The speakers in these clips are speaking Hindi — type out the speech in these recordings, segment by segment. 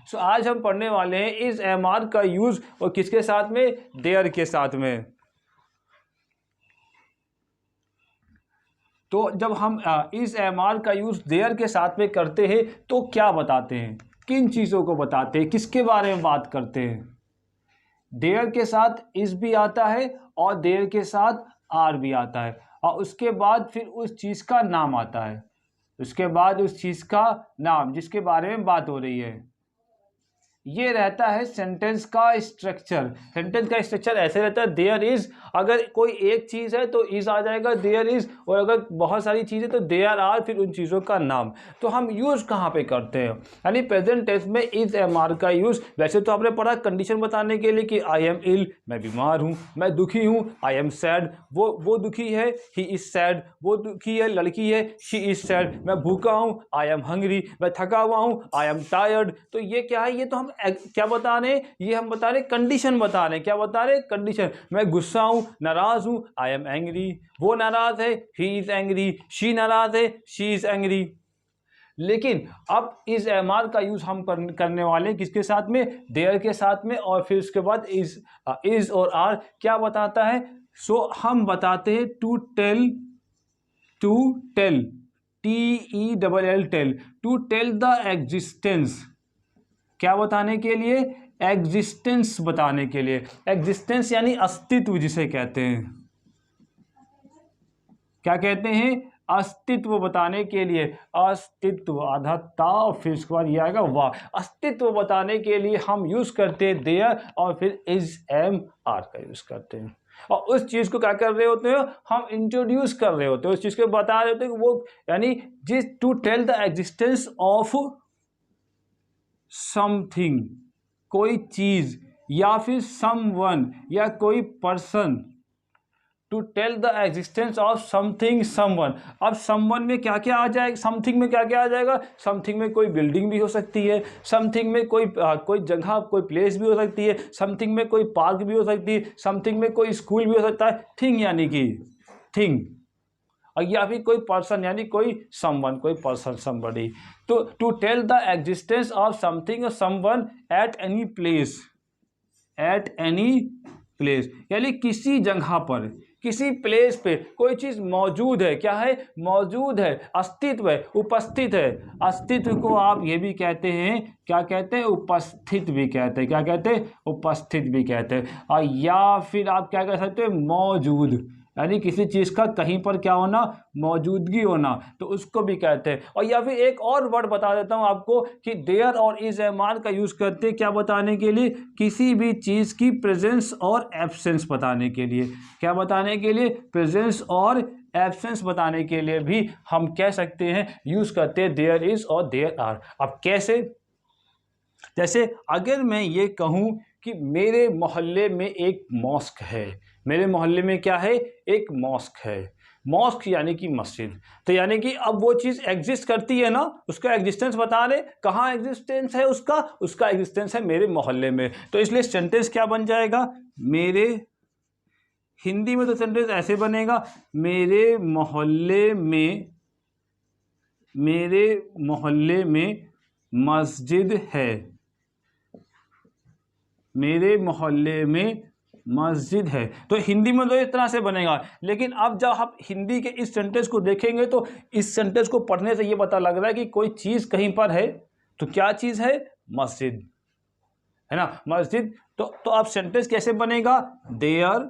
सो आज हम पढ़ने वाले हैं इज एम आर का यूज और किसके साथ में, देयर के साथ में। तो जब हम इज एम आर का यूज देयर के साथ में करते हैं तो क्या बताते हैं, किन चीज़ों को बताते हैं, किसके बारे में बात करते हैं। देयर के साथ इज भी आता है और देयर के साथ आर भी आता है और उसके बाद फिर उस चीज़ का नाम आता है, उसके बाद उस चीज़ का नाम जिसके बारे में बात हो रही है। ये रहता है सेंटेंस का स्ट्रक्चर। सेंटेंस का स्ट्रक्चर ऐसे रहता है, देयर इज, अगर कोई एक चीज़ है तो इज आ जाएगा देयर इज, और अगर बहुत सारी चीज़ें तो देयर आर, फिर उन चीज़ों का नाम। तो हम यूज़ कहाँ पे करते हैं, यानी प्रेजेंट टेंस में इज एम आर का यूज़। वैसे तो आपने पढ़ा कंडीशन बताने के लिए कि आई एम इल, मैं बीमार हूँ, मैं दुखी हूँ, आई एम सैड, वो दुखी है, ही इज सैड, वो दुखी है, लड़की है, शी इज सैड, मैं भूखा हूँ, आई एम हंग्री, मैं थका हुआ हूँ, आई एम टायर्ड। तो ये क्या है, ये तो हम क्या बता रहे हैं, ये हम बता रहे हैं कंडीशन बता रहे हैं। क्या बता रहे हैं, कंडीशन। मैं गुस्सा हूं, नाराज हूं, आई एम एंग्री, वो नाराज है, ही इज एंग्री, शी नाराज है, शी इज एंग्री। लेकिन अब इज एम आर का यूज हम करने वाले हैं किसके साथ में, देयर के साथ में, और फिर उसके बाद इज और आर क्या बताता है। सो हम बताते हैं to tell, TELL, tell, to tell the existence. क्या बताने के लिए, एग्जिस्टेंस बताने के लिए। एग्जिस्टेंस यानी अस्तित्व जिसे कहते हैं, क्या कहते हैं, अस्तित्व बताने के लिए। अस्तित्व आधा ता, फिर उसके बाद ये आएगा वाह। अस्तित्व बताने के लिए हम यूज करते हैं देयर और फिर इज एम आर का यूज करते हैं। और उस चीज को क्या कर रहे होते हैं, हम इंट्रोड्यूस कर रहे होते हैं, उस चीज को बता रहे होते हैं कि वो, यानी जिस to tell the existence of something, कोई चीज, या फिर समवन, या कोई person. To tell the existence of something, someone. अब समवन में क्या क्या आ जाएगा, समथिंग में क्या क्या आ जाएगा। समथिंग में कोई बिल्डिंग भी हो सकती है, समथिंग में कोई जगह, कोई प्लेस भी हो सकती है, समथिंग में कोई पार्क भी हो सकती है, समथिंग में कोई स्कूल भी हो सकता है। थिंग यानी कि थिंग, और या फिर कोई पर्सन यानी कोई समवन, कोई पर्सन, समबडी। तो to tell the existence of something और someone at any place, at any place यानी किसी जगह पर, किसी प्लेस पे कोई चीज मौजूद है। क्या है, मौजूद है, अस्तित्व है, उपस्थित है। अस्तित्व को आप ये भी कहते हैं, क्या कहते हैं, उपस्थित भी कहते हैं। क्या कहते हैं, उपस्थित भी कहते हैं। और या फिर आप क्या कह सकते हैं, मौजूद, यानी किसी चीज का कहीं पर क्या होना, मौजूदगी होना, तो उसको भी कहते हैं। और या फिर एक और वर्ड बता देता हूं आपको कि देयर और इज एम आर का यूज करते हैं क्या बताने के लिए, किसी भी चीज की प्रेजेंस और एब्सेंस बताने के लिए। क्या बताने के लिए, प्रेजेंस और एब्सेंस बताने के लिए भी हम कह सकते हैं, यूज करते हैं देयर इज और देयर आर। अब कैसे, जैसे अगर मैं ये कहूं कि मेरे मोहल्ले में एक मॉस्क है, मेरे मोहल्ले में क्या है, एक मॉस्क है। मॉस्क यानी कि मस्जिद। तो यानी कि अब वो चीज़ एग्जिस्ट करती है ना, उसका एग्जिस्टेंस बता रहे, कहाँ एग्जिस्टेंस है उसका एग्जिस्टेंस है मेरे मोहल्ले में। तो इसलिए सेंटेंस क्या बन जाएगा, मेरे, हिंदी में तो सेंटेंस ऐसे बनेगा, मेरे मोहल्ले में मस्जिद है, मेरे मोहल्ले में मस्जिद है। तो हिंदी में तो इस तरह से बनेगा। लेकिन अब जब आप हिंदी के इस सेंटेंस को देखेंगे तो इस सेंटेंस को पढ़ने से ये पता लग रहा है कि कोई चीज़ कहीं पर है, तो क्या चीज़ है, मस्जिद है ना, मस्जिद। तो अब सेंटेंस कैसे बनेगा, देयर,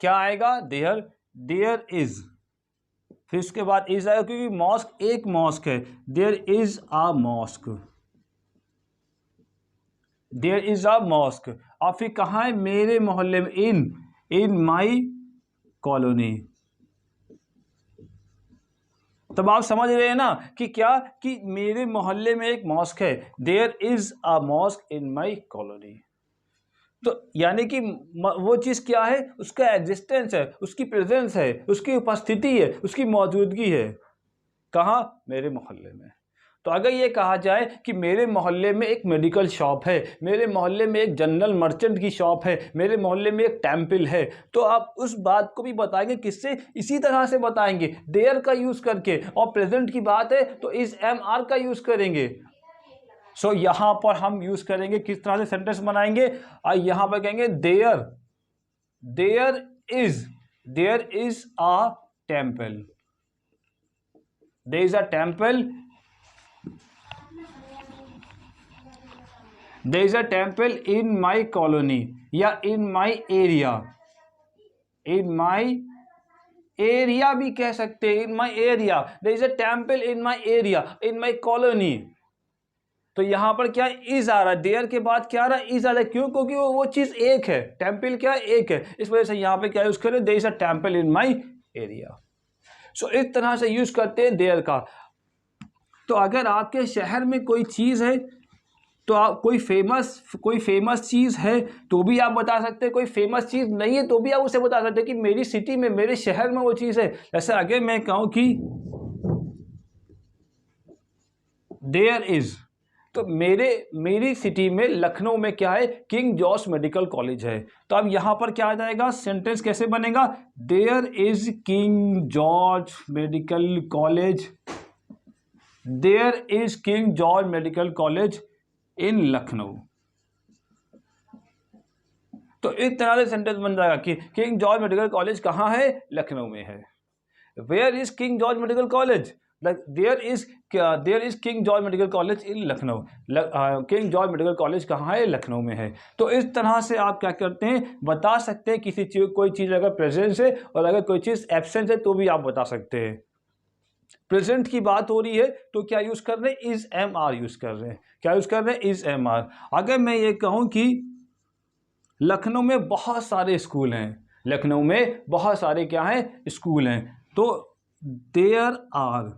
क्या आएगा, देयर इज, फिर उसके बाद इज आएगा क्योंकि मॉस्क एक मॉस्क है, there is a mosque, there is a mosque. और फिर कहाँ है, मेरे मोहल्ले में, इन माई कॉलोनी। तब आप समझ रहे हैं ना कि क्या, कि मेरे मोहल्ले में एक मॉस्क है, there is a mosque in my colony. तो यानी कि वो चीज़ क्या है, उसका एग्जिस्टेंस है, उसकी प्रेजेंस है, उसकी उपस्थिति है, उसकी मौजूदगी है। कहाँ, मेरे मोहल्ले में। तो अगर ये कहा जाए कि मेरे मोहल्ले में एक मेडिकल शॉप है, मेरे मोहल्ले में एक जनरल मर्चेंट की शॉप है, मेरे मोहल्ले में एक टेम्पल है, तो आप उस बात को भी बताएंगे किससे, इसी तरह से बताएंगे, देयर का यूज़ करके। और प्रेजेंट की बात है तो इज एम आर का यूज़ करेंगे। सो यहां पर हम यूज करेंगे, किस तरह से सेंटेंस बनाएंगे, यहां पर कहेंगे there is a temple, there is a temple, there is a temple in my colony या in my area, in my area भी कह सकते हैं, in my area, there is a temple in my area, in my colony. तो यहां पर क्या इज आ रहा है, देयर के बाद क्या आ रहा है, इज आ रहा है, क्यों, क्योंकि वो चीज एक है, टेम्पल क्या है, एक है, इस वजह से यहां पे क्या यूज करें, there is a temple in my area. So इस तरह से यूज करते हैं देयर का। तो अगर आपके शहर में कोई चीज है तो आप कोई फेमस चीज है तो भी आप बता सकते हैं, कोई फेमस चीज नहीं है तो भी आप उसे बता सकते हैं कि मेरी सिटी में, मेरे शहर में वो चीज है। जैसे अगर मैं कहूं कि देयर इज, तो मेरी सिटी में, लखनऊ में क्या है, किंग जॉर्ज मेडिकल कॉलेज है। तो अब यहां पर क्या आ जाएगा, सेंटेंस कैसे बनेगा, there is King George medical college, there is King George medical college in Lucknow. तो इस तरह से सेंटेंस बन जाएगा कि किंग जॉर्ज मेडिकल कॉलेज कहां है, लखनऊ में है। Where is King George medical college, there is King George medical college in Lucknow, King George medical college कहाँ है, लखनऊ में है। तो इस तरह से आप क्या करते हैं, बता सकते हैं किसी चीज, कोई चीज़ अगर प्रेजेंस है और अगर कोई चीज़ एब्सेंट है तो भी आप बता सकते हैं। प्रेजेंट की बात हो रही है तो क्या यूज कर रहे हैं, इज एम आर यूज कर रहे हैं, क्या यूज कर रहे हैं, इज एम आर। अगर मैं ये कहूं कि लखनऊ में बहुत सारे स्कूल हैं, लखनऊ में बहुत सारे क्या हैं, स्कूल हैं, तो देयर आर,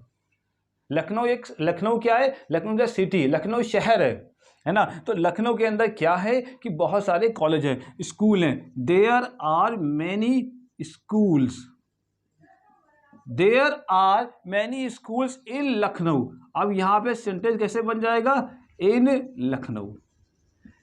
लखनऊ क्या है, लखनऊ का सिटी, लखनऊ शहर है ना। तो लखनऊ के अंदर क्या है कि बहुत सारे कॉलेज हैं, स्कूल हैं, there are many schools, there are many schools in Lucknow. अब यहां पे सेंटेंस कैसे बन जाएगा, इन लखनऊ,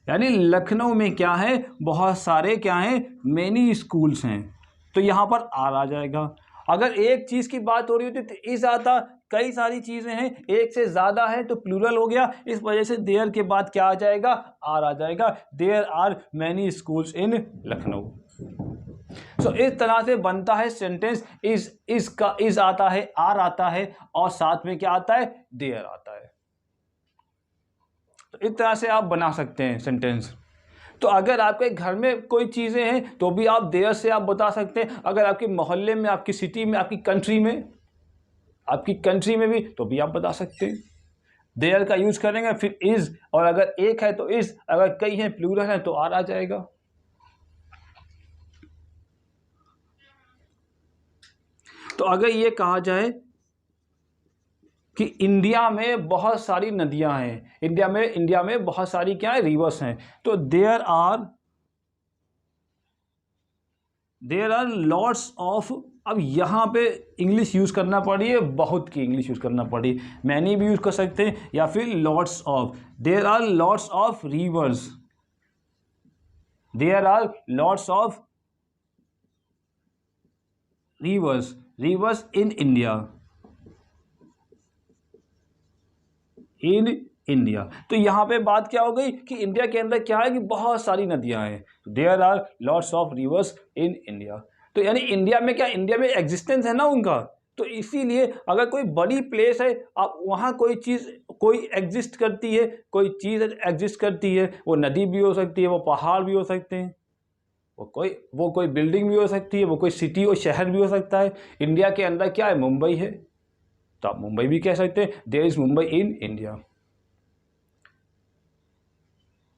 यानी लखनऊ में क्या है, बहुत सारे क्या हैं, मैनी स्कूल्स हैं, तो यहां पर आर आ जाएगा। अगर एक चीज की बात हो रही होती तो इस आता, कई सारी चीजें हैं, एक से ज्यादा है तो प्लूरल हो गया, इस वजह से देयर के बाद क्या आ जाएगा, आर आ जाएगा, there are many schools in Lucknow. So इस तरह से बनता है सेंटेंस, इज का इज आता है, आर आता है और साथ में क्या आता है, देयर आता है। तो इस तरह से आप बना सकते हैं सेंटेंस। तो अगर आपके घर में कोई चीज़ें हैं तो भी आप देयर से आप बता सकते हैं, अगर आपके मोहल्ले में, आपकी सिटी में, आपकी कंट्री में भी तो भी आप बता सकते हैं। देयर का यूज करेंगे, फिर इज, और अगर एक है तो इज, अगर कई हैं प्लूरल है तो आर आ जाएगा। तो अगर ये कहा जाए कि इंडिया में बहुत सारी नदियां हैं, इंडिया में बहुत सारी क्या है, रिवर्स हैं, तो देयर आर लॉट्स ऑफ। अब यहां पे इंग्लिश यूज करना पड़ी है, बहुत की इंग्लिश यूज करना पड़ी, मैनी भी यूज कर सकते हैं या फिर lots of. There are lots of rivers, there are lots of rivers in India. तो यहां पे बात क्या हो गई कि इंडिया के अंदर क्या है कि बहुत सारी नदियां हैं, there are lots of rivers in India. तो यानी इंडिया में क्या, इंडिया में एग्जिस्टेंस है ना उनका, तो इसीलिए अगर कोई बड़ी प्लेस है, आप वहाँ कोई एग्जिस्ट करती है, कोई चीज़ एग्जिस्ट करती है, वो नदी भी हो सकती है, वो पहाड़ भी हो सकते हैं, वो कोई बिल्डिंग भी हो सकती है, वो कोई सिटी और शहर भी हो सकता है। इंडिया के अंदर क्या है, मुंबई है, तो आप मुंबई भी कह सकते हैं, there is Mumbai in India.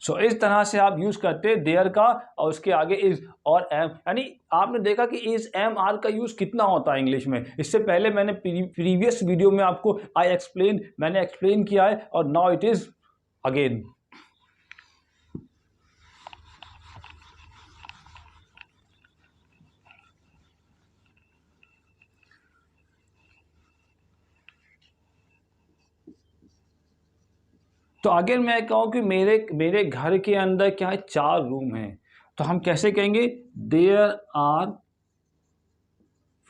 So इस तरह से आप यूज करते हैं देयर का, और उसके आगे इज और एम। यानी आपने देखा कि इज एम आर का यूज कितना होता है इंग्लिश में। इससे पहले मैंने प्रीवियस वीडियो में आपको मैंने एक्सप्लेन किया है, और नाउ इट इज अगेन। तो अगर मैं कहूँ कि मेरे घर के अंदर क्या है, 4 रूम हैं, तो हम कैसे कहेंगे, there are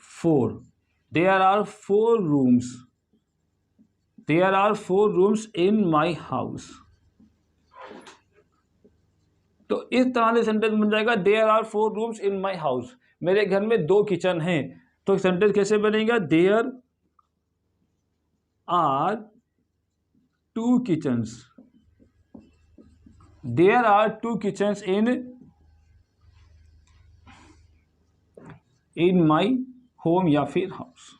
4 rooms, there are 4 rooms in my house. तो इस तरह से सेंटेंस बन जाएगा there are 4 rooms in my house, मेरे घर में 2 किचन हैं। तो सेंटेंस कैसे बनेगा, there are 2 kitchens, there are 2 kitchens in my home या फिर house.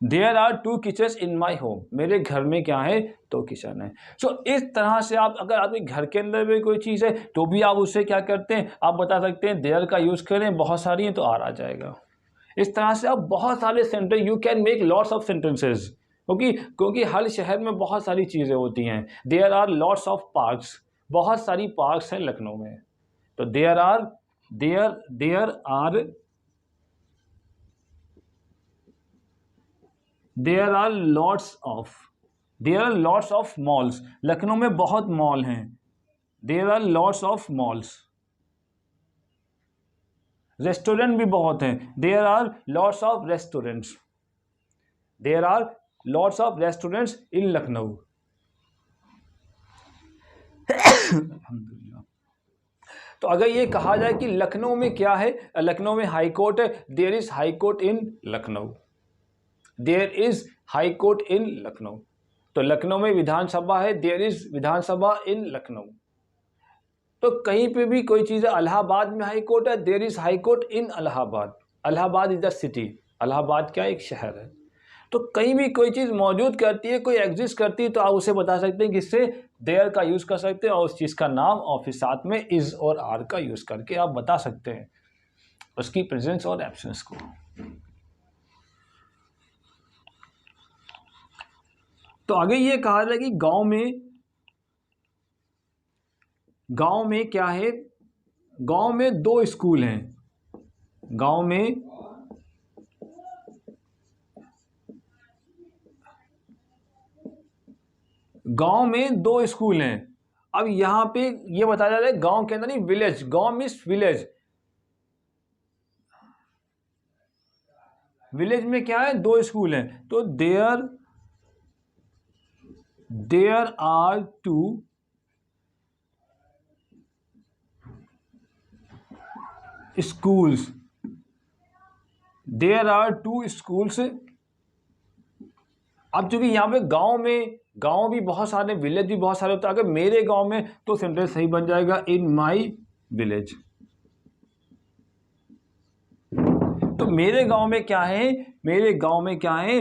There are 2 kitchens in my home, मेरे घर में क्या है, 2 किचन है। सो इस तरह से आप अगर आपके घर के अंदर भी कोई चीज़ है तो भी आप उससे क्या करते हैं, आप बता सकते हैं देयर का यूज़ करें, बहुत सारी हैं तो आर आ जाएगा। इस तरह से आप बहुत सारे sentence, you can make lots of sentences, क्योंकि हर शहर में बहुत सारी चीज़ें होती हैं। There are lots of parks, बहुत सारी पार्क्स हैं लखनऊ में। तो there are lots of malls, Lucknow में बहुत मॉल हैं। There are lots of malls. Restaurant भी बहुत हैं, there are lots of restaurants, there are lots of restaurants in Lucknow. अल्हम्दुलिल्लाह। तो अगर ये कहा जाए कि लखनऊ में क्या है, लखनऊ में हाई कोर्ट है, there is high court in Lucknow, there is high court in Lucknow. तो लखनऊ में विधानसभा है, there is Vidhansabha in Lucknow. तो कहीं पे भी कोई चीज़ है, इलाहाबाद में हाई कोर्ट है, there is high court in Allahabad, Allahabad is the city, Allahabad क्या एक शहर है। तो कहीं भी कोई चीज़ मौजूद करती है, कोई एग्जिस्ट करती है, तो आप उसे बता सकते हैं, किससे, देयर का यूज़ कर सकते हैं और उस चीज़ का नाम और फिर साथ में इज और आर का यूज़ करके आप बता सकते हैं उसकी प्रेजेंस और एब्सेंस को। तो आगे ये कहा जाए कि गांव में क्या है, गांव में 2 स्कूल हैं, गांव में गांव में 2 स्कूल हैं। अब यहां पे ये बताया जा रहा है गांव के अंदर नहीं, विलेज, गांव मीन्स विलेज, विलेज में क्या है, 2 स्कूल हैं। तो there are 2 schools, there are 2 schools. अब चूंकि यहाँ पे गांव भी बहुत सारे, विलेज भी बहुत सारे होते हैं। अगर मेरे गांव में, तो सेंटेंस सही बन जाएगा इन माई विलेज। तो मेरे गांव में क्या है, मेरे गांव में क्या है,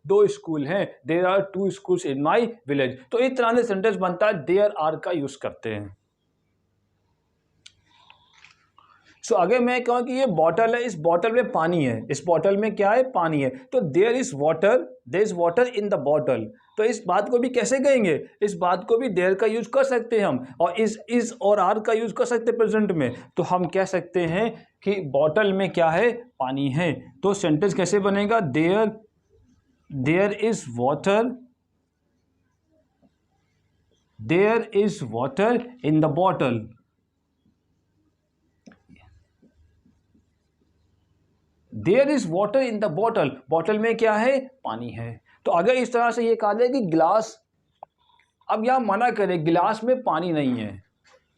2 स्कूल हैं, there are 2 schools in my village. तो इस तरह से सेंटेंस बनता है, देयर आर का यूज करते हैं। सो अगर मैं कहूँ कि ये बॉटल है, इस बॉटल में पानी है, इस बॉटल में क्या है, पानी है, तो there is water in the bottle. तो इस बात को भी कैसे कहेंगे, इस बात को भी देयर का यूज कर सकते हैं हम, और इज और आर का यूज कर सकते हैं प्रेजेंट में। तो हम कह सकते हैं कि बॉटल में क्या है, पानी है। तो सेंटेंस कैसे बनेगा, there is water in the bottle. There is water in the bottle, bottle में क्या है, पानी है। तो अगर इस तरह से ये कहा जाए कि गिलास, अब यहां मना करें, गिलास में पानी नहीं है,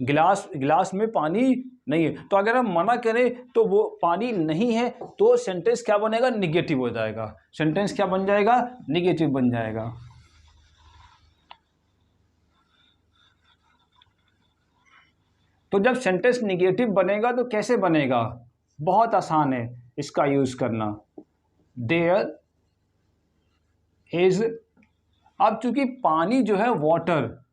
गिलास में पानी नहीं है, तो अगर हम मना करें तो वो पानी नहीं है, तो सेंटेंस क्या बनेगा, निगेटिव हो जाएगा। सेंटेंस क्या बन जाएगा, निगेटिव बन जाएगा। तो जब सेंटेंस निगेटिव बनेगा तो कैसे बनेगा, बहुत आसान है इसका यूज करना, देयर इज। अब चूंकि पानी जो है वाटर,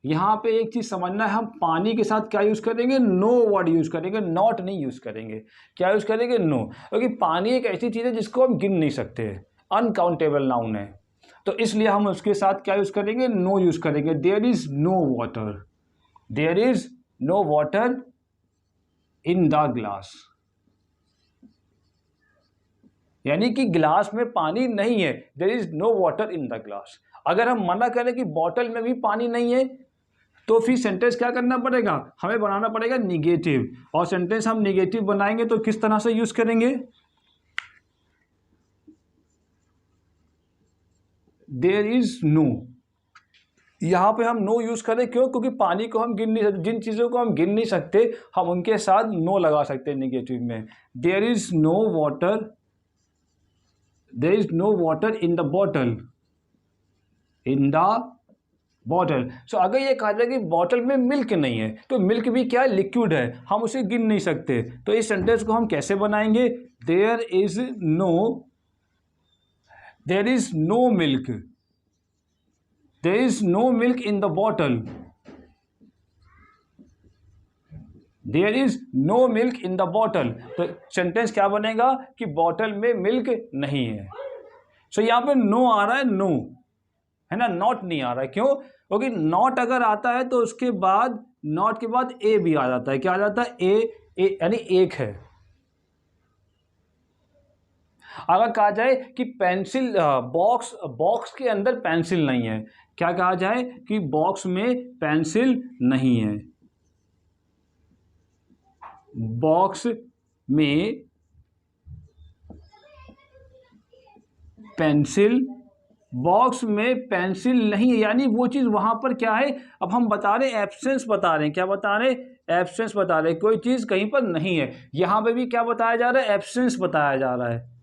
यहां पे एक चीज समझना है, हम पानी के साथ क्या यूज करेंगे, नो वर्ड यूज करेंगे, नॉट नहीं यूज करेंगे। क्या यूज करेंगे, नो, क्योंकि पानी एक ऐसी चीज है जिसको हम गिन नहीं सकते, अनकाउंटेबल नाउन है। तो इसलिए हम उसके साथ क्या यूज करेंगे, नो यूज करेंगे। There is no water, there is no water in the glass, यानी कि ग्लास में पानी नहीं है, there is no water in the glass. अगर हम मना करें कि बॉटल में भी पानी नहीं है, तो फिर सेंटेंस क्या करना पड़ेगा, हमें बनाना पड़ेगा निगेटिव। और सेंटेंस हम निगेटिव बनाएंगे तो किस तरह से यूज करेंगे, देयर इज नो, यहाँ पे हम नो यूज़ करें, क्यों? क्योंकि पानी को हम गिन नहीं सकते, जिन चीज़ों को हम गिन नहीं सकते हम उनके साथ नो लगा सकते हैं नेगेटिव में। There is no water, there is no water in the bottle, in the bottle. So अगर ये कहा जाए कि बॉटल में मिल्क नहीं है, तो मिल्क भी क्या है? लिक्विड है, हम उसे गिन नहीं सकते। तो इस सेंटेंस को हम कैसे बनाएंगे? There is no, there is no milk, there is no milk in the bottle, there is no milk in the bottle. तो सेंटेंस क्या बनेगा कि बॉटल में मिल्क नहीं है। सो यहाँ पे नो आ रहा है, नो है ना, नॉट नहीं आ रहा है। क्यों? क्योंकि नॉट अगर आता है तो उसके बाद, नॉट के बाद ए भी आ जाता है। क्या आ जाता है? ए यानी एक है। अगर कहा जाए कि पेंसिल, बॉक्स के अंदर पेंसिल नहीं है, क्या कहा जाए कि बॉक्स में पेंसिल नहीं है, बॉक्स में पेंसिल, बॉक्स में पेंसिल नहीं है, यानी वो चीज़ वहाँ पर क्या है? अब हम बता रहे हैं एब्सेंस बता रहे हैं। क्या बता रहे हैं? एब्सेंस बता रहे हैं। कोई चीज़ कहीं पर नहीं है, यहाँ पे भी क्या बताया जा रहा है? एब्सेंस बताया जा रहा है।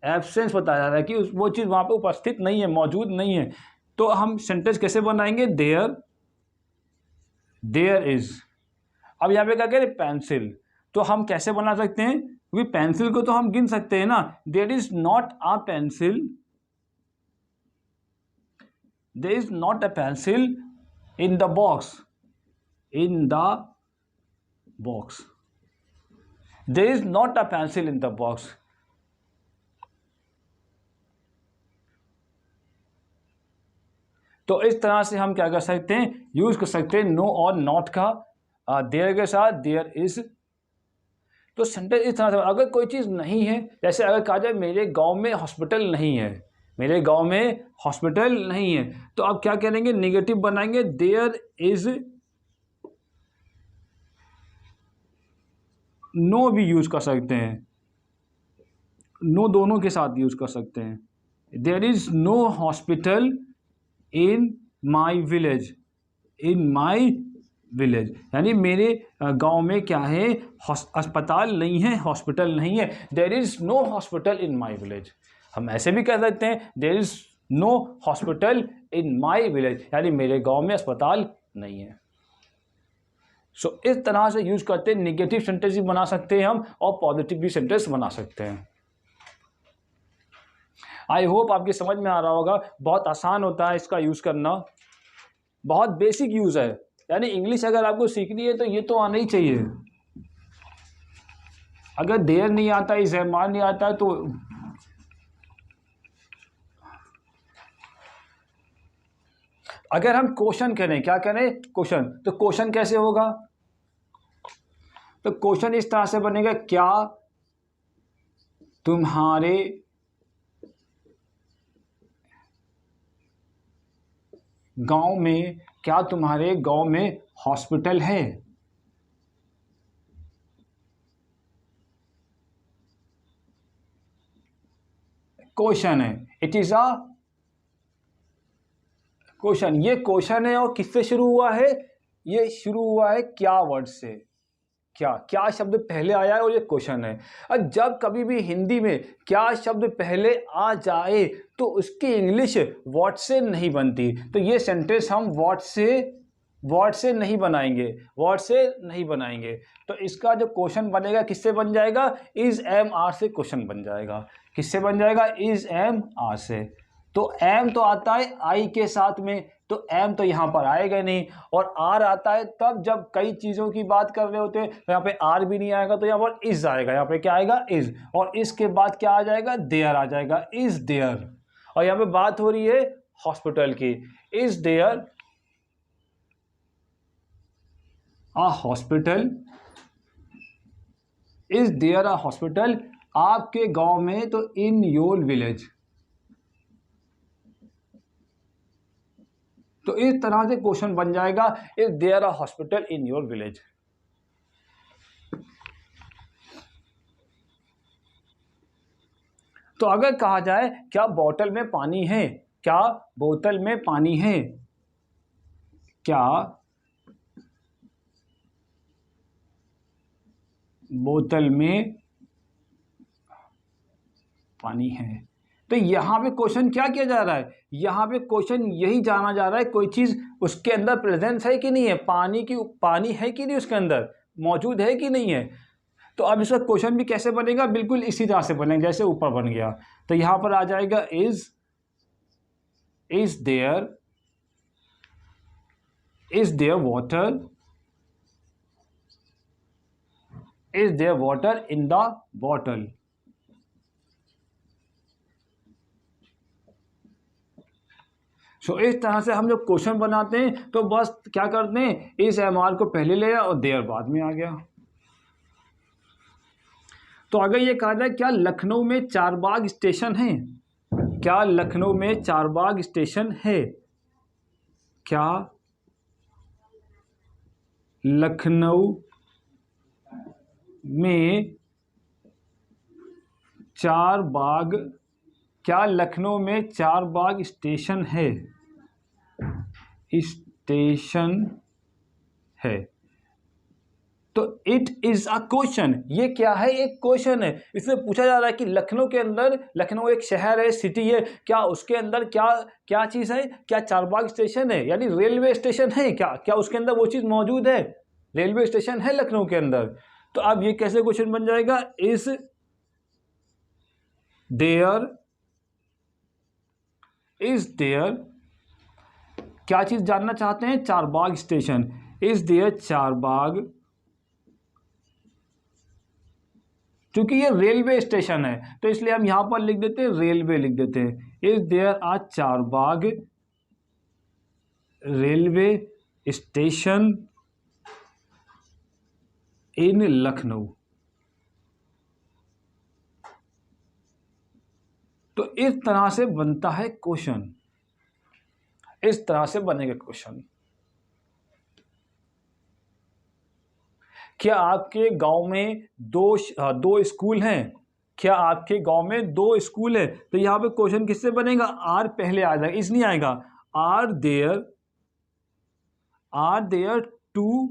एब्सेंस बताया जा रहा है कि वो चीज़ वहाँ पे उपस्थित नहीं है, मौजूद नहीं है। तो हम सेंटेंस कैसे बनाएंगे? There, there is. अब यहाँ पे क्या कह रहे? पेंसिल। तो हम कैसे बना सकते हैं? क्योंकि पेंसिल को तो हम गिन सकते हैं ना। There is not a pencil, there is not a pencil in the box, in the box, there is not a pencil in the box। तो इस तरह से हम क्या कर सकते हैं? यूज कर सकते हैं नो और नॉट का देयर के साथ, देयर इज। तो सेंटेंस इस तरह से, अगर कोई चीज़ नहीं है, जैसे अगर कहा जाए मेरे गांव में हॉस्पिटल नहीं है, मेरे गांव में हॉस्पिटल नहीं है, तो आप क्या करेंगे? निगेटिव बनाएंगे, देयर इज नो भी यूज कर सकते हैं, नो दोनों के साथ यूज कर सकते हैं। There is no hospital in my village, in my village, यानी मेरे गांव में क्या है? अस्पताल नहीं है, हॉस्पिटल नहीं है। There is no hospital in my village. हम ऐसे भी कह सकते हैं, there is no hospital in my village, यानी मेरे गांव में अस्पताल नहीं है। सो इस तरह से यूज करते हैं। निगेटिव सेंटेंस भी बना सकते हैं हम, और पॉजिटिव भी सेंटेंस बना सकते हैं। आई होप आपकी समझ में आ रहा होगा। बहुत आसान होता है इसका यूज करना, बहुत बेसिक यूज है। यानी इंग्लिश अगर आपको सीखनी है तो ये तो आना ही चाहिए। अगर देर नहीं आता, इस एमार नहीं आता, तो अगर हम क्वेश्चन करें, क्या करें? क्वेश्चन, तो क्वेश्चन कैसे होगा? तो क्वेश्चन इस तरह से बनेगा, क्या तुम्हारे गांव में, क्या तुम्हारे गांव में हॉस्पिटल है? क्वेश्चन है, इट इज अ क्वेश्चन। ये क्वेश्चन है और किससे शुरू हुआ है? ये शुरू हुआ है क्या वर्ड से। क्या, क्या शब्द पहले आया है और ये क्वेश्चन है। और जब कभी भी हिंदी में क्या शब्द पहले आ जाए तो उसकी इंग्लिश व्हाट से नहीं बनती। तो ये सेंटेंस हम व्हाट से नहीं बनाएंगे, व्हाट से नहीं बनाएंगे। तो इसका जो क्वेश्चन बनेगा किससे बन जाएगा? इज एम आर से क्वेश्चन बन जाएगा। किससे बन जाएगा? इज एम आर से। तो एम तो आता है आई के साथ में, तो एम तो यहाँ पर आएगा नहीं। और आर आता है तब जब कई चीज़ों की बात कर रहे होते हैं, तो यहाँ पे आर भी नहीं आएगा, तो यहाँ पर इज आएगा। यहाँ पे क्या आएगा? इज। और इसके बाद क्या आ जाएगा? देयर आ जाएगा, इज देयर। और यहाँ पे बात हो रही है हॉस्पिटल की। Is there a hospital, is there a hospital आपके गांव में, तो इन योर विलेज। तो इस तरह से क्वेश्चन बन जाएगा, is there a hospital in your village. तो अगर कहा जाए क्या बोतल में पानी है, क्या बोतल में पानी है, क्या बोतल में पानी है? तो यहाँ पे क्वेश्चन क्या किया जा रहा है, यहाँ पे क्वेश्चन यही जाना जा रहा है कोई चीज़ उसके अंदर प्रेजेंस है कि नहीं है, पानी है कि नहीं, उसके अंदर मौजूद है कि नहीं है। तो अब इसका क्वेश्चन भी कैसे बनेगा, बिल्कुल इसी तरह से बनेगा जैसे ऊपर बन गया। तो यहाँ पर आ जाएगा is there water in the bottle. So इस तरह से हम जब क्वेश्चन बनाते हैं तो बस क्या करते हैं, इस एमआर को पहले ले आया और देयर बाद में आ गया। तो अगर ये कहा जाए क्या लखनऊ में चारबाग स्टेशन है, क्या लखनऊ में चारबाग स्टेशन है, क्या लखनऊ में चारबाग स्टेशन है, तो इट इज अ क्वेश्चन। ये क्या है, एक क्वेश्चन है। इसमें पूछा जा रहा है कि लखनऊ के अंदर, लखनऊ एक शहर है, सिटी है, क्या उसके अंदर क्या चीज़ है, क्या चारबाग स्टेशन है, यानी रेलवे स्टेशन है, क्या उसके अंदर वो चीज़ मौजूद है, रेलवे स्टेशन है लखनऊ के अंदर। तो अब ये कैसे क्वेश्चन बन जाएगा, इज देयर क्या चीज़ जानना चाहते हैं, Charbagh station. Is there Charbagh, क्योंकि ये रेलवे स्टेशन है तो इसलिए हम यहां पर लिख देते हैं, रेलवे लिख देते हैं। Is there a Charbagh railway station in Lucknow. तो इस तरह से बनता है क्वेश्चन, इस तरह से बनेगा क्वेश्चन। क्या आपके गांव में दो स्कूल हैं, क्या आपके गांव में 2 स्कूल है। तो यहां पे क्वेश्चन किससे बनेगा, आर पहले आ जाएगा, इस नहीं आएगा। Are there 2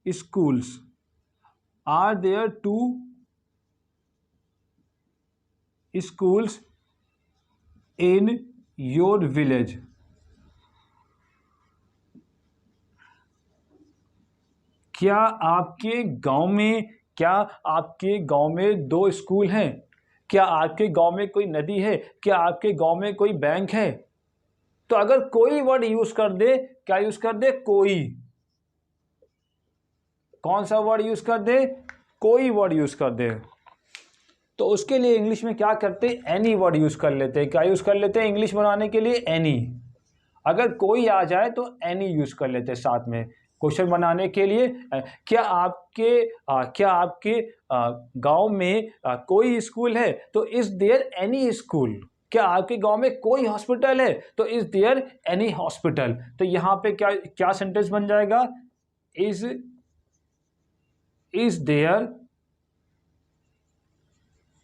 schools, are there 2 schools in your village. क्या आपके गांव में 2 स्कूल हैं, क्या आपके गांव में कोई नदी है, क्या आपके गांव में कोई बैंक है। तो अगर कोई वर्ड यूज कर दे, क्या यूज कर दे, कोई, कौन सा वर्ड यूज कर दे, कोई वर्ड यूज कर दे, तो उसके लिए इंग्लिश में क्या करते हैं, एनी वर्ड यूज कर लेते हैं। क्या यूज कर लेते हैं इंग्लिश बनाने के लिए, एनी। अगर कोई आ जाए तो एनी यूज कर लेते हैं साथ में क्वेश्चन बनाने के लिए। क्या आपके गांव में कोई स्कूल है, तो इज देयर एनी स्कूल। क्या आपके गांव में कोई हॉस्पिटल है, तो इज देयर एनी हॉस्पिटल। तो यहां पे क्या सेंटेंस बन जाएगा, is there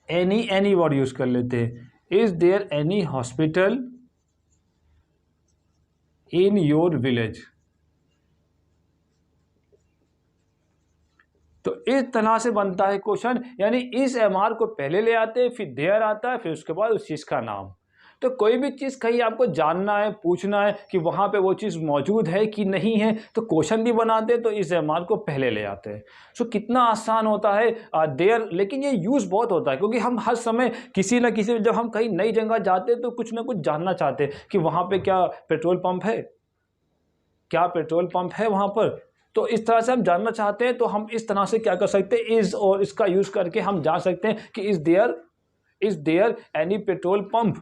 any word use कर लेते हैं, is there any hospital in your village. तो इस तरह से बनता है क्वेश्चन, यानी इस एमआर को पहले ले आते हैं, फिर देयर आता है, फिर उसके बाद उस चीज़ का नाम। तो कोई भी चीज़ कहीं आपको जानना है, पूछना है कि वहाँ पे वो चीज़ मौजूद है कि नहीं है, तो क्वेश्चन भी बनाते हैं तो इस एमआर को पहले ले आते हैं। सो कितना आसान होता है देयर। लेकिन ये यूज़ बहुत होता है क्योंकि हम हर समय किसी न किसी, जब हम कहीं नई जगह जाते हैं तो कुछ ना कुछ जानना चाहते हैं कि वहाँ पर क्या पेट्रोल पंप है, क्या पेट्रोल पंप है वहाँ पर। तो इस तरह से हम जानना चाहते हैं तो हम इस तरह से क्या कर सकते हैं, इज और इसका यूज करके हम जान सकते हैं कि is there any petrol pump,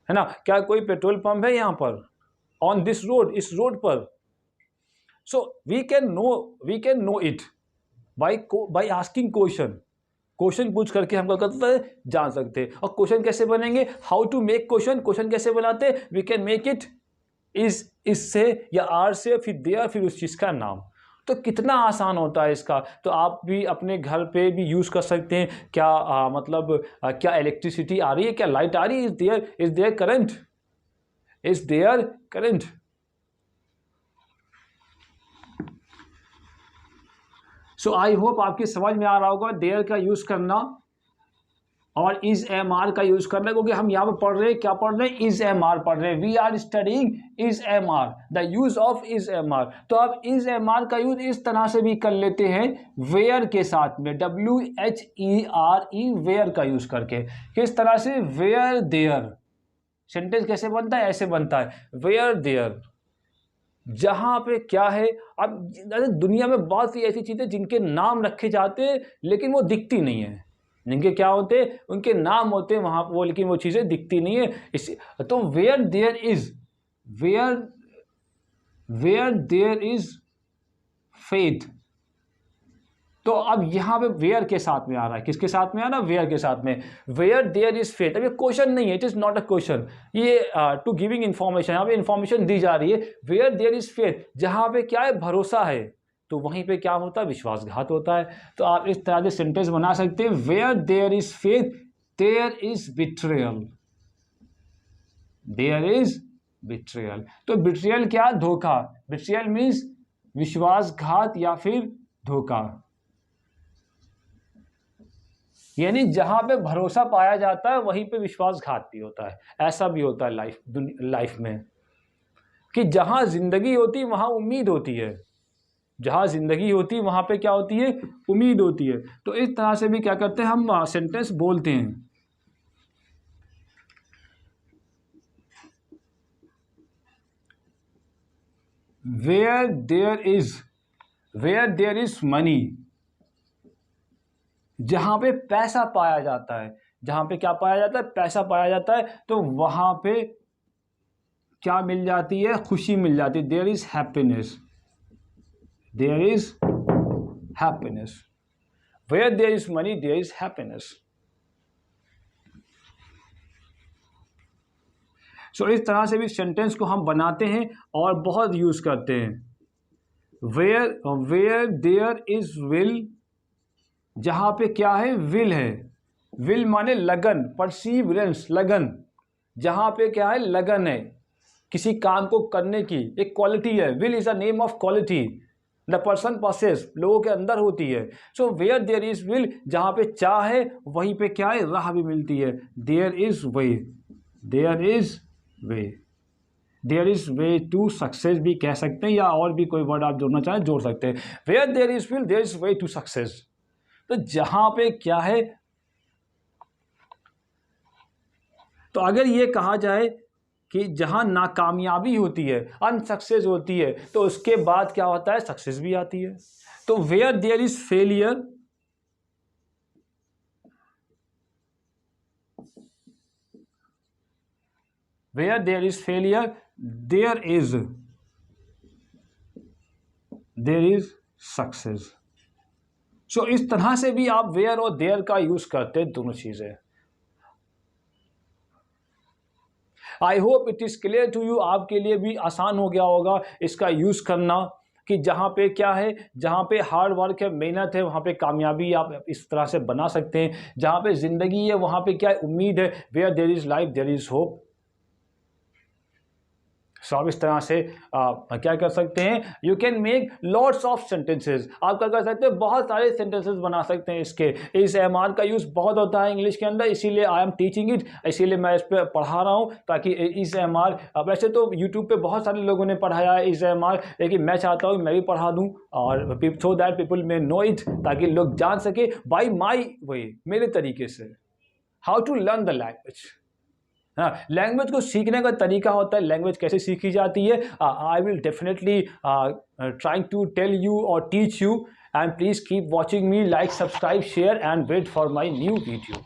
है ना, क्या कोई पेट्रोल पंप है यहाँ पर, ऑन दिस रोड, इस रोड पर। So we can know it by asking question पूछ करके हम क्या करते हैं, जान सकते हैं। और क्वेश्चन कैसे बनेंगे, हाउ टू मेक क्वेश्चन कैसे बनाते हैं, वी कैन मेक इट इससे या आर से, फिर देयर, फिर उस चीज़ का नाम। तो कितना आसान होता है इसका। तो आप भी अपने घर पे भी यूज़ कर सकते हैं। क्या इलेक्ट्रिसिटी आ रही है, क्या लाइट आ रही है, is their current, is their current. So I hope आपकी समझ में आ रहा होगा देयर का यूज करना और इज एम आर का यूज करना, क्योंकि हम यहाँ पे पढ़ रहे हैं, क्या पढ़ रहे हैं, इज एम आर पढ़ रहे हैं। We are studying is M are, the use of is M are. तो अब इज एम आर का यूज इस तरह से भी कर लेते हैं वेयर के साथ में, WHERE, वेयर का यूज करके। किस तरह से, वेयर देयर। सेंटेंस कैसे बनता है, ऐसे बनता है, वेयर देयर, जहां पे क्या है। अब दुनिया में बहुत सी ऐसी चीजें जिनके नाम रखे जाते हैं लेकिन वो दिखती नहीं है, जिनके क्या होते हैं, उनके नाम होते हैं वहां वो, लेकिन वो चीजें दिखती नहीं है। इस तो where there is, where there is faith. तो अब यहां पे वेयर के साथ में आ रहा है, किसके साथ में आ रहा है, वेयर के साथ में, वेयर देयर इज फेथ। अब ये क्वेश्चन नहीं है, it is not a question, ये टू गिविंग इन्फॉर्मेशन, यहाँ पे इन्फॉर्मेशन दी जा रही है। वेयर देयर इज फेथ, जहां पे क्या है, भरोसा है, तो वहीं पे क्या होता है, विश्वासघात होता है। तो आप इस तरह से सेंटेंस बना सकते हैं, where there is faith there is betrayal, there is betrayal. तो बिट्रेयल क्या, धोखा। बिट्रेयल मीन्स विश्वासघात या फिर धोखा, यानी जहां पे भरोसा पाया जाता है वहीं पे विश्वासघात भी होता है। ऐसा भी होता है लाइफ में कि जहां जिंदगी होती वहां उम्मीद होती है, जहां जिंदगी होती वहां पे क्या होती है, उम्मीद होती है। तो इस तरह से भी क्या करते हैं हम, सेंटेंस बोलते हैं। वेयर देयर इज मनी, जहां पे पैसा पाया जाता है, जहां पे क्या पाया जाता है, पैसा पाया जाता है, तो वहां पे क्या मिल जाती है, खुशी मिल जाती है। There is happiness, there is happiness, where there is money there is happiness. So इस तरह से भी सेंटेंस को हम बनाते हैं और बहुत यूज करते हैं। वेयर देयर इज विल, जहां पे क्या है, विल है, विल माने लगन, परसीवरेंस, लगन, जहां पे क्या है, लगन है किसी काम को करने की, एक क्वालिटी है। Will is a name of quality the person possess, लोगों के अंदर होती है। So where there is will, जहां पे चाह है वहीं पे क्या है, राह भी मिलती है। There is way, there is way, there is way to success भी कह सकते हैं, या और भी कोई वर्ड आप जोड़ना चाहें जोड़ सकते हैं। Where there is will there is way to success. तो जहां पे क्या है, तो अगर ये कहा जाए कि जहां नाकामयाबी होती है, अनसक्सेस होती है, तो उसके बाद क्या होता है, सक्सेस भी आती है। तो where there is failure, where there is failure there is success. So इस तरह से भी आप वेयर और देयर का यूज करते हैं, दोनों चीजें। I hope it is clear to you, आपके लिए भी आसान हो गया होगा इसका यूज करना, कि जहां पे क्या है, जहां पे हार्ड वर्क है, मेहनत है, वहां पे कामयाबी आप इस तरह से बना सकते हैं। जहां पे जिंदगी है वहां पे क्या है, उम्मीद है। Where there is life there is hope. So आप इस तरह से क्या कर सकते हैं, you can make lots of sentences. आप क्या कर सकते हैं, बहुत सारे सेंटेंसेज बना सकते हैं इसके। इस एम आर का यूज़ बहुत होता है इंग्लिश के अंदर, इसीलिए आई एम टीचिंग इट, इसीलिए मैं इस पर पढ़ा रहा हूँ, ताकि इस एम आर, वैसे तो यूट्यूब पे बहुत सारे लोगों ने पढ़ाया है इस एम आर, लेकिन मैं चाहता हूँ मैं भी पढ़ा दूँ, और so that people may know it, ताकि लोग जान सके बाई माई वे, मेरे तरीके से, how to learn the language. हाँ, लैंग्वेज को सीखने का तरीका होता है, लैंग्वेज कैसे सीखी जाती है। I will definitely trying to tell you और teach you, and please keep watching me, like, subscribe, share and wait for my new video.